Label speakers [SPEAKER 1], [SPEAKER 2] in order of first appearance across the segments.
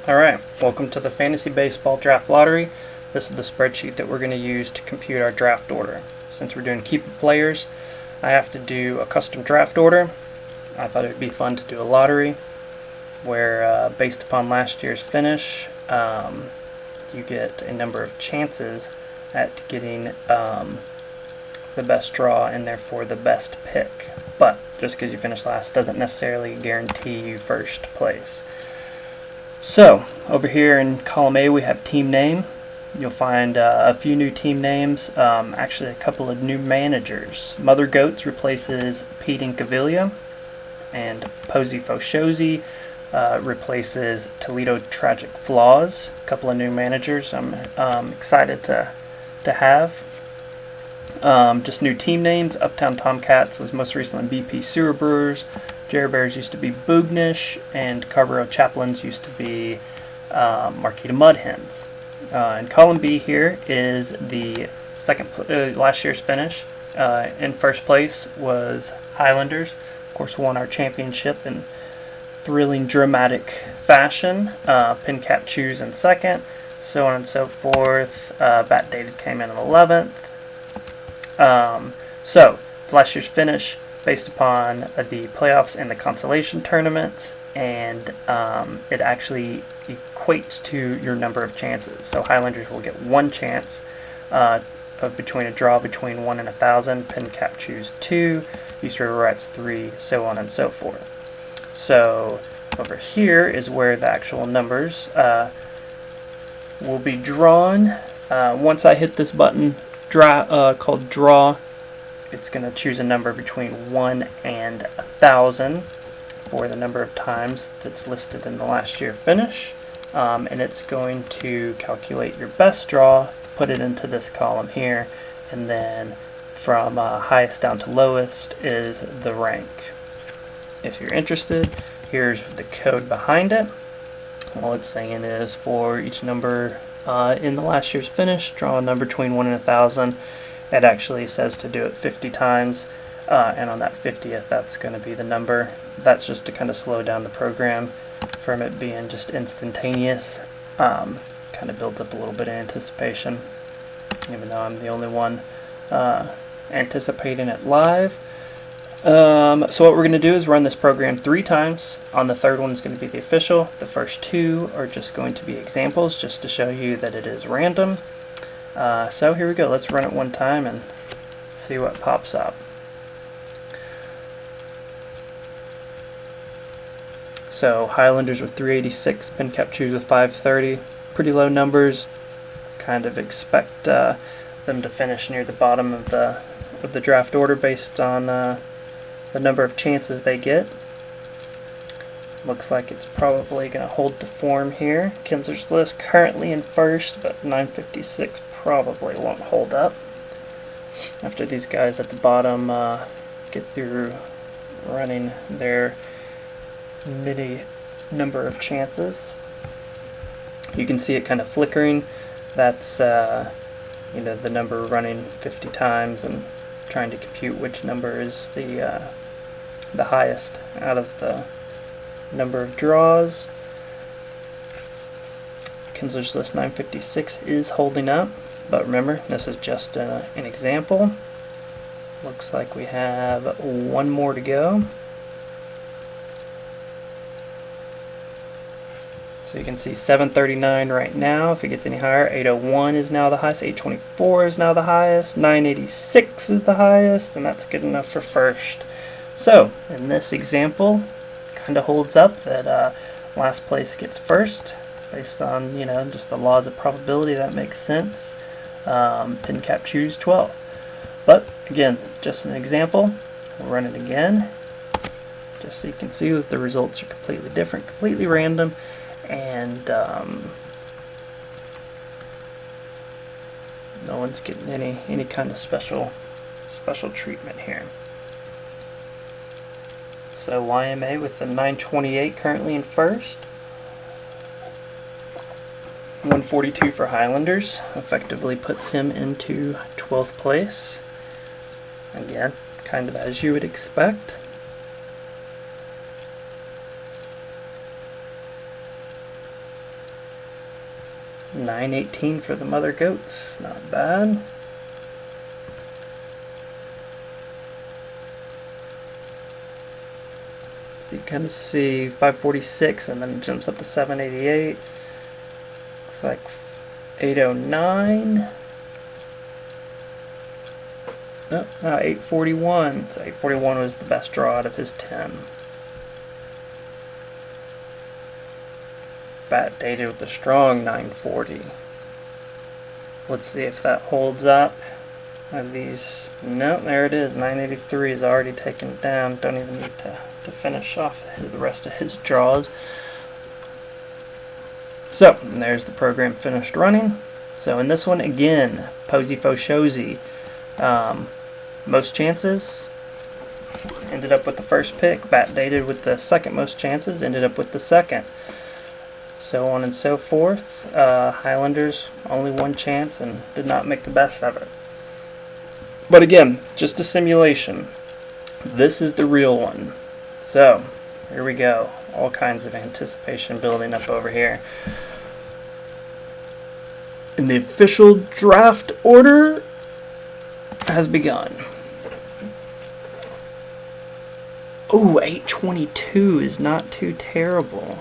[SPEAKER 1] Alright, welcome to the Fantasy Baseball Draft Lottery. This is the spreadsheet that we're going to use to compute our draft order. Since we're doing keeper players, I have to do a custom draft order. I thought it would be fun to do a lottery where, based upon last year's finish, you get a number of chances at getting the best draw and therefore the best pick. But just because you finished last doesn't necessarily guarantee you first place. So, over here in column A we have team name. You'll find a few new team names, actually a couple of new managers. Mother Goats replaces Pete Incaviglia, and Posey Foshozi replaces Toledo Tragic Flaws. A couple of new managers I'm excited to have. Just new team names. Uptown Tomcats was most recently BP Sewer Brewers. Jerry Bears used to be Boognish, and Carrboro Chaplains used to be Marquita Mud Hens. In column B here is the last year's finish. In first place was Highlanders. Of course, won our championship in thrilling, dramatic fashion. Pincap Chews in second, so on and so forth. Bat Dated came in 11th. So, last year's finish, based upon the playoffs and the consolation tournaments, and it actually equates to your number of chances. So Highlanders will get one chance between a draw between 1 and 1,000. Pincap Chews 2, East River Rats 3, so on and so forth. So over here is where the actual numbers will be drawn. Once I hit this button called Draw, it's going to choose a number between 1 and 1,000 for the number of times that's listed in the last year finish. And it's going to calculate your best draw, put it into this column here, and then from highest down to lowest is the rank. If you're interested, here's the code behind it. All it's saying is for each number in the last year's finish, draw a number between 1 and 1,000. It actually says to do it 50 times, and on that 50th, that's going to be the number. That's just to kind of slow down the program from it being just instantaneous. Kind of builds up a little bit of anticipation, even though I'm the only one anticipating it live. So what we're going to do is run this program 3 times. On the third one is going to be the official. The first 2 are just going to be examples, just to show you that it is random. So here we go. Let's run it one time and see what pops up. So Highlanders with 386, Pincap Chews with 530. Pretty low numbers. Kind of expect them to finish near the bottom of the draft order based on the number of chances they get. Looks like it's probably going to hold to form here. Kinsler's List currently in first, but 956 probably won't hold up after these guys at the bottom get through running their mini number of chances. You can see it kind of flickering. That's the number running 50 times and trying to compute which number is the highest out of the number of draws. Kinsler's List 956 is holding up, but remember, this is just an example. Looks like we have one more to go. So you can see 739 right now. If it gets any higher, 801 is now the highest, 824 is now the highest, 986 is the highest, and that's good enough for first. So, in this example, kind of holds up that last place gets first, based on, just the laws of probability. That makes sense. Pincap Chews 12. But, again, just an example. We'll run it again, just so you can see that the results are completely different, completely random, and no one's getting any kind of special treatment here. So YMA with the 928 currently in first. 142 for Highlanders effectively puts him into 12th place. Again, kind of as you would expect. 918 for the Mother Goats, not bad. So you kind of see 546 and then it jumps up to 788. Looks like 809. Oh, 841. So 841 was the best draw out of his 10. Bat dated with a strong 940. Let's see if that holds up. Are these? No, there it is. 983 is already taken it down. Don't even need to finish off the rest of his draws. So, there's the program finished running. So in this one, again, Posey Foshozi. Most chances, ended up with the first pick. Bat dated with the second most chances, ended up with the second. So on and so forth. Highlanders, only one chance and did not make the best of it. But again, just a simulation. This is the real one. So, here we go. All kinds of anticipation building up over here. And the official draft order has begun. Oh, 822 is not too terrible.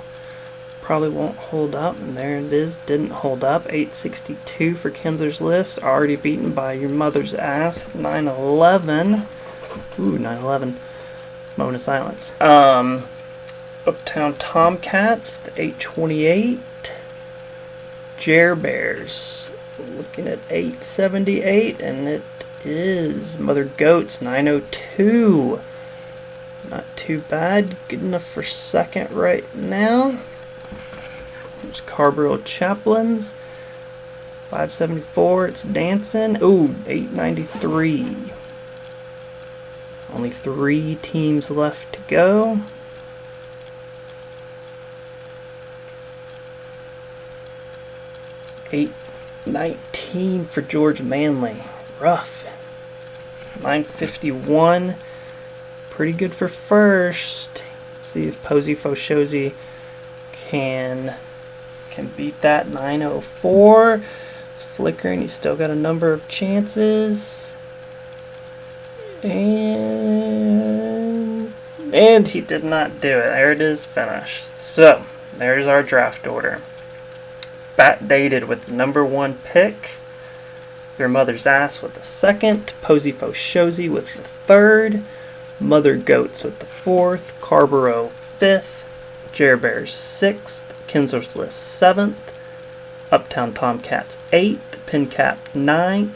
[SPEAKER 1] Probably won't hold up, and there it is, didn't hold up. 862 for Kinsler's List, already beaten by your mother's ass. 911. Ooh, 911. Moment of silence. Uptown Tomcats, the 828. Jer Bears, looking at 878, and it is Mother Goats, 902. Not too bad, good enough for second right now. There's Carborough Chaplains, 574, it's dancing. Ooh, 893. Only 3 teams left to go. $819 for George Manley. Rough. 951. Pretty good for first. Let's see if Posey Foshozi can beat that. 904. It's flickering. He's still got a number of chances. And he did not do it. There it is, finished. So, there's our draft order. Bat dated with the number 1 pick. Your Mother's Ass with the second. Posey Foshozi with the third. Mother Goats with the 4th. Carborough 5th. Jer Bears 6th. Kinsler's List 7th. Uptown Tomcats 8th. Pincap 9th.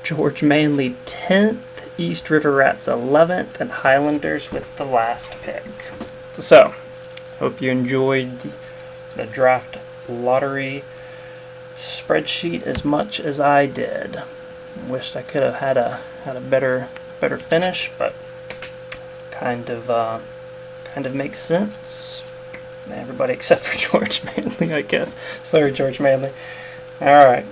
[SPEAKER 1] George Manley 10th. East River Rats 11th. And Highlanders with the last pick. So, hope you enjoyed the draft lottery spreadsheet as much as I did. Wished I could have had a better finish, but kind of makes sense. Everybody except for George Manley, I guess. Sorry, George Manley. All right.